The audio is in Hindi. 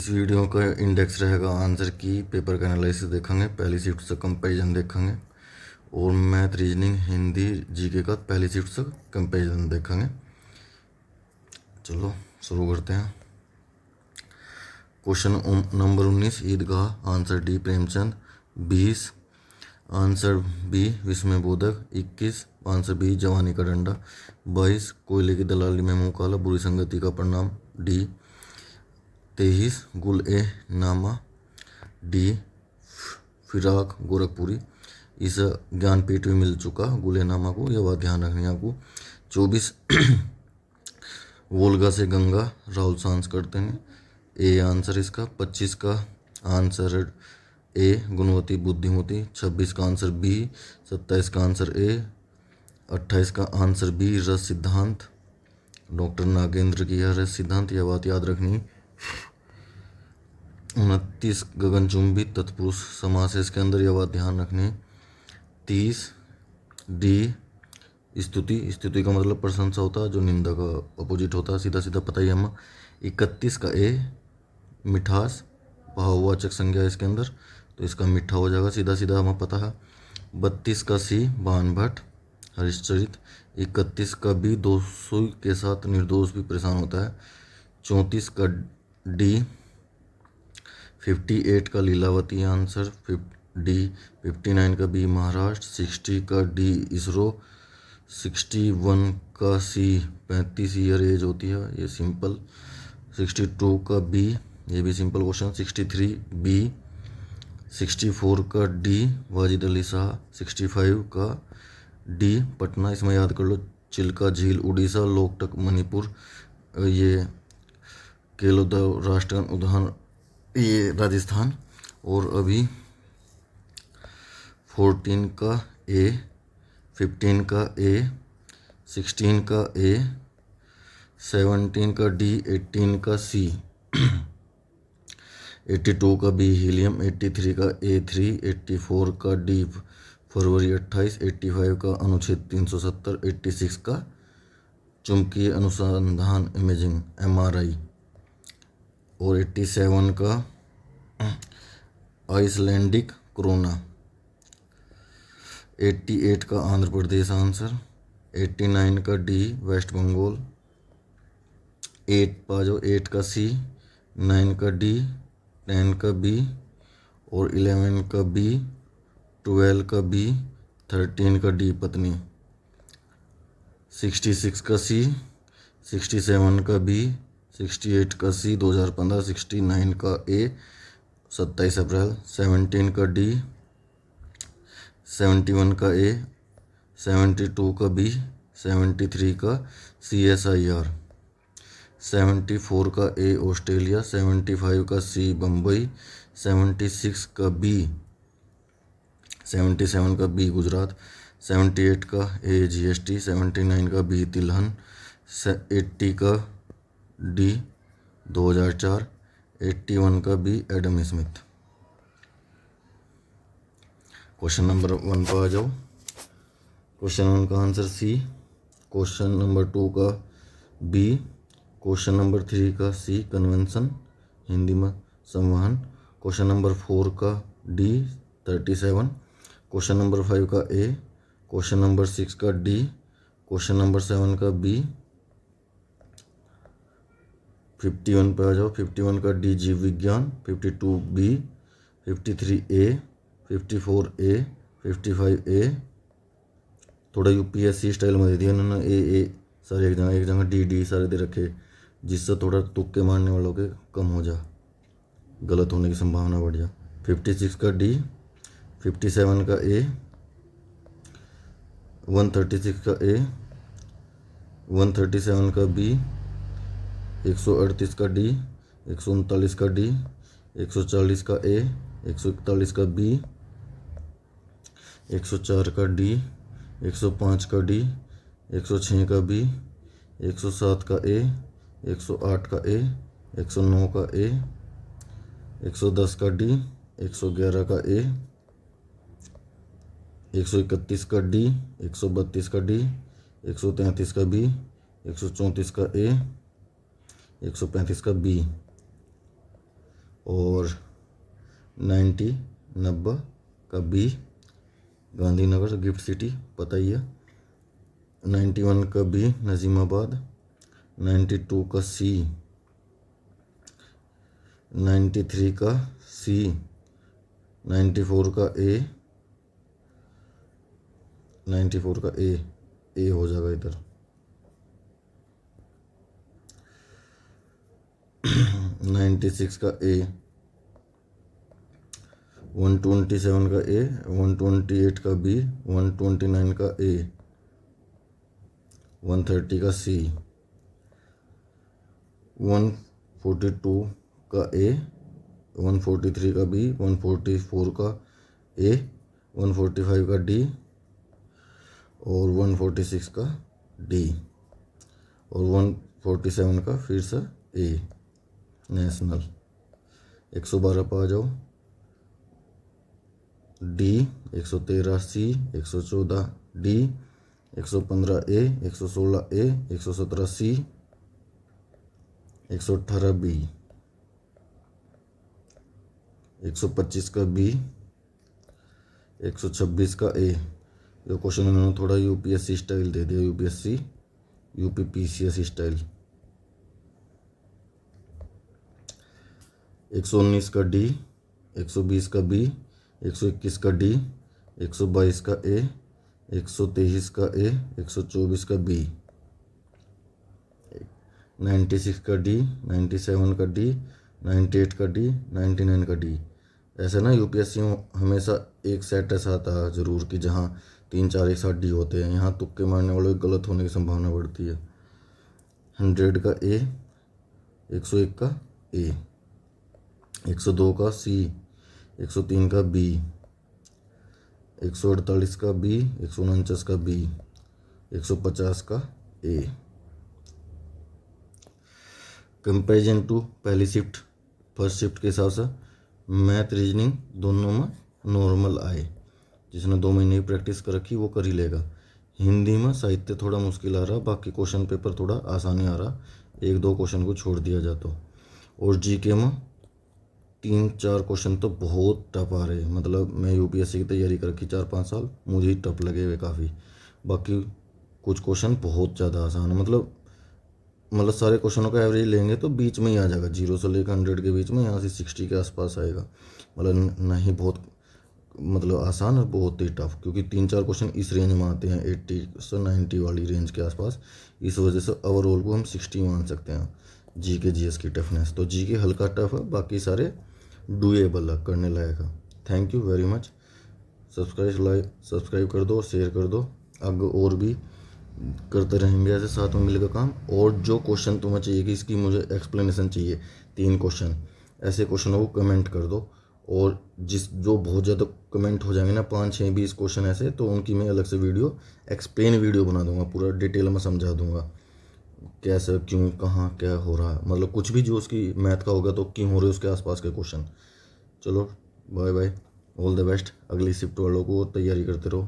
इस वीडियो का इंडेक्स रहेगा आंसर की, पेपर का एनालिसिस देखेंगे, पहली शिफ्ट से कंपैरिजन देखेंगे और मैथ रीजनिंग हिंदी जीके का पहली शिफ्ट से कंपैरिजन देखेंगे। चलो शुरू करते हैं। Question number 19 Idgah, answer D Premchand. 20 answer B विस्मयबोधक। 21 आंसर बी जवानी का डंडा। 22 कोयले की दलाली में मुंह काला, बुरी संगति का परिणाम डी। 23 गुल ए नामा डी। फिराक गोरखपुरी, इस ज्ञानपीठ में मिल चुका गुल ए नामा को, यह बात ध्यान रखनी आपको। 24 वोल्गा से गंगा, राहुल सांस करते हैं, ए आंसर इसका। 25 का आंसर ए गुणवती बुद्धिमती। 26 का आंसर बी। 27 का आंसर ए। 28 का आंसर बी रस सिद्धांत, डॉक्टर नागेंद्र की यह रस सिद्धांत, यह बात याद रखनी। 29 गगनचुंबी तत्पुरुष समास है इसके अंदर, यह बात ध्यान रखनी। 30 डी स्तुति, स्तुति का मतलब प्रशंसा होता है, जो निंदा का अपोजिट होता है, सीधा सीधा पता ही है हमें। 31 का ए मिठास, भाववाचक संज्ञा इसके अंदर, तो इसका मीठा हो जाएगा, सीधा सीधा हमें पता है। 32 का सी बाणभट्ट हरिश्चरित। 31 का बी दोषी के साथ निर्दोष भी परेशान होता है। 34 का डी। 58 का लीलावती आंसर डी। 59 का बी महाराष्ट्र। 60 का डी इसरो। 61 का सी 35 ईयर एज होती है, ये सिंपल। 62 का बी, ये भी सिंपल क्वेश्चन। 63 बी। 64 का डी वाजिद अली शाह। 65 का डी पटना, इसमें याद कर लो, चिल्का झील उड़ीसा, लोकटक मणिपुर, ये केलोद राष्ट्रगान उद्यान ये राजस्थान। और अभी 14 का ए, 15 का ए, 16 का ए, 17 का डी, 18 का सी, 82 का बी हीलियम, 83 का ए3, 84 का डी फरवरी 28, 85 का अनुच्छेद 370, 86 का चुंबकीय अनुसंधान इमेजिंग एमआरआई, और 87 का आइसलैंडिक कोरोना। 88 का आंध्र प्रदेश आंसर। 89 का डी वेस्ट बंगाल। 8 का सी, 9 का डी, 10 का बी, और 11 का बी, 12 का बी, 13 का डी पत्नी। 66 का सी, 67 का बी, 68 का सी 2015, 69 का ए 27 अप्रैल, 17 का डी, 71 का ए, 72 का बी, 73 का CSIR, 74 का ए ऑस्ट्रेलिया, 75 का सी बम्बई, 76 का बी, 77 का बी गुजरात, 78 का ए GST, 79 का बी तिलहन, 80 का डी 2004, 81 का B Adam Smith. Question number 1 पर आ जाओ। क्वेश्चन 1 का आंसर सी, क्वेश्चन नंबर 2 का बी, क्वेश्चन नंबर 3 का सी कन्वेंशन हिंदी में संवहन, क्वेश्चन नंबर 4 का डी 37, क्वेश्चन नंबर 5 का ए, क्वेश्चन नंबर 6 का डी, क्वेश्चन नंबर 7 का बी। 51 पे आ जाओ। 51 का डी जीव विज्ञान, 52 बी, 53 ए, 54 ए, 55 ए। थोड़ा UPSC स्टाइल में दे दिया इन्होंने, ए सारे एक जगह डी सारे दे रखे, जिससे थोड़ा तुक्के मारने वालों के कम हो जा, गलत होने की संभावना बढ़ जा। 56 का डी, 57 का ए, 136 का ए, 137 का बी, 138 का डी, 139 का डी, 140 का ए, 141 का बी, 104 का डी, 105 का डी, 106 का बी, 107 का ए, 108 का ए, 109 का ए, 110 का डी, 111 का ए, 131 का डी, 132 का डी, 133 का बी, 134 का ए, 135 का बी। और 90 का बी गांधीनगर गिफ्ट सिटी पता ही है, 91 का बी नजीमाबाद, 92 का सी, 93 का सी, 94 का ए, 94 का ए हो जाएगा इधर। 96 का ए, 127 का ए, 128 का बी, 129 का ए, 130 का सी, 142 का ए, 143 का बी, 144 का ए, 145 का डी और 146 का डी और 147 का फिर से ए नेशनल। 112 पर आ जाओ डी, 113 सी, 114 डी, 115 ए, 116 ए, 117 सी, 118 बी, 125 का बी, 126 का ए। ये क्वेश्चन इन्होंने थोड़ा यूपीएससी स्टाइल दे दिया, यूपीएससी यूपीपीसीएस स्टाइल। 119 का डी, 120 का बी, 121 का डी, 122 का ए, 123 का ए, 124 का बी, 96 का डी, 97 का डी, 98 का डी, 99 का डी। ऐसे ना यूपीएससी हमेशा एक सेट ऐसा आता है ज़रूर कि जहाँ 3-4 एक साथ डी होते हैं। यहाँ तुक्के मारने वालों के गलत होने की संभावना बढ़ती है। 100 का ए, 101 का ए, 102 का सी, 103 का बी, 148 का बी, 149 का बी, 150 का ए। कंपेरिजन टू पहली शिफ्ट फर्स्ट शिफ्ट के हिसाब से मैथ रीजनिंग दोनों में नॉर्मल आए। जिसने 2 महीने की प्रैक्टिस कर रखी वो कर ही लेगा। हिंदी में साहित्य थोड़ा मुश्किल आ रहा, बाकी क्वेश्चन पेपर थोड़ा आसानी आ रहा, 1-2 क्वेश्चन को छोड़ दिया जाता। और जीके में 3-4 क्वेश्चन तो बहुत टफ आ रहे। मतलब मैं यूपीएससी की तैयारी कर रखी 4-5 साल, मुझे ही टफ लगे हुए काफ़ी। बाकी कुछ क्वेश्चन बहुत ज़्यादा आसान है। मतलब सारे क्वेश्चनों का एवरेज लेंगे तो बीच में ही आ जाएगा, 0 से लेकर 100 के बीच में, यहाँ से 60 के आसपास आएगा। मतलब नहीं बहुत आसान और बहुत ही टफ, क्योंकि 3-4 क्वेश्चन इस रेंज में आते हैं 80 से 90 वाली रेंज के आसपास। इस वजह से ओवरऑल को हम 60 मान सकते हैं जीके जीएस की टफनेस। तो जीके हल्का टफ है, बाकी सारे डूएबल है, करने लायक है। Thank you very much. Subscribe कर दो, शेयर कर दो। आगे और भी करते रहेंगे ऐसे साथ में मिलकर काम। और जो क्वेश्चन तुम्हें चाहिए कि इसकी मुझे एक्सप्लेनेशन चाहिए 3 क्वेश्चन, ऐसे क्वेश्चनों को कमेंट कर दो। और जो बहुत ज़्यादा कमेंट हो जाएंगे ना, 5-6-20 क्वेश्चन ऐसे, तो उनकी मैं अलग से एक्सप्लेन वीडियो बना दूंगा, पूरा डिटेल में समझा दूंगा कैसे, क्यों, कहाँ, क्या हो रहा है। मतलब कुछ भी जो उसकी मैथ का होगा तो क्यों हो रहे उसके आसपास के क्वेश्चन। चलो bye bye, all the best. अगली शिफ्ट वालों को तैयारी करते रहो।